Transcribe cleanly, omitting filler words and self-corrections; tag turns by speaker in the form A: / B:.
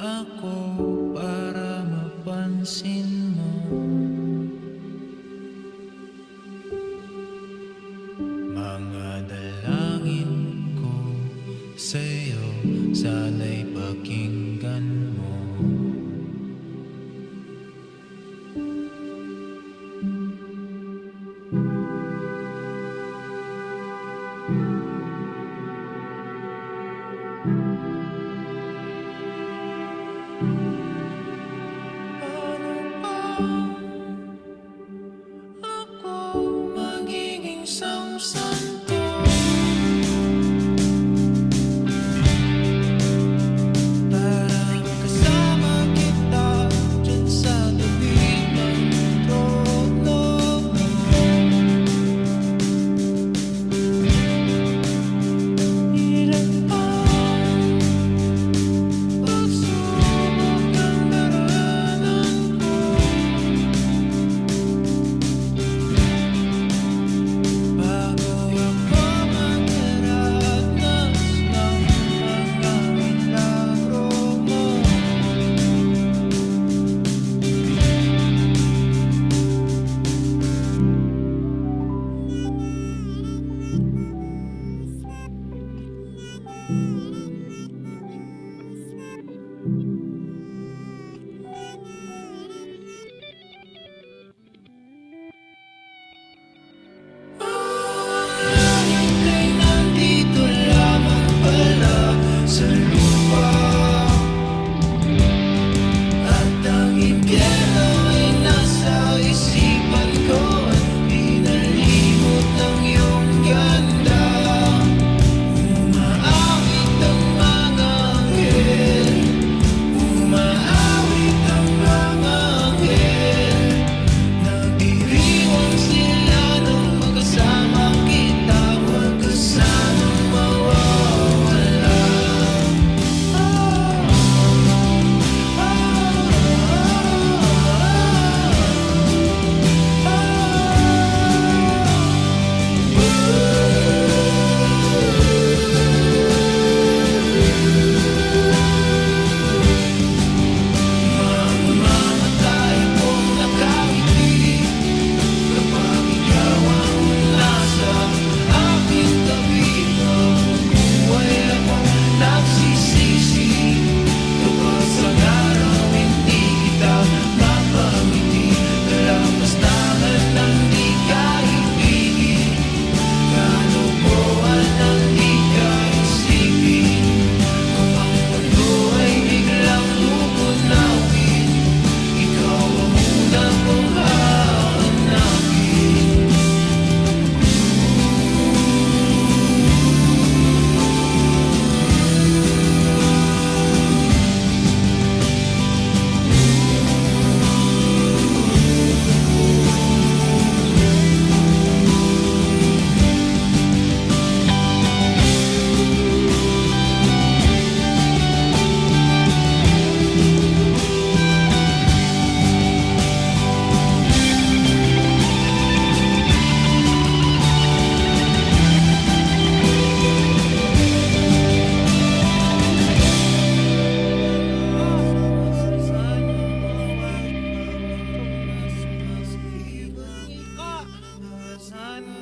A: ako para mapansin mo. Mga dalangin ko sa'yo, sana'y pakinggan mo. Ako magiging samsanto para kasama kita dyan sa tabi ng trono mo. Ilan pang pagsubok ang daranan ko, bago ako magdaranas ng mga milagro mo. Langit ay nandito lamang pala sa lupa, at ang impyerno ay nasa isipan ko, at pinalimot ang iyong ganda. Umaawit ang mga anghel, umaawit ang mga anghel. Nagdiriwang sila nung magkasama kita, huwag ka sanang mawawala. Mamamatay akong nakangiti kapag ikaw ang nasa aking tabi. Mabubuhay akong nagsisisi kapag sa araw hindi kita mapangiti. Kalapastangan ng di kaibigin, kalokohan ng di kaisipin. Kung ang mundo ay biglang lumunawin, ikaw ang una kong hahanapin. Sana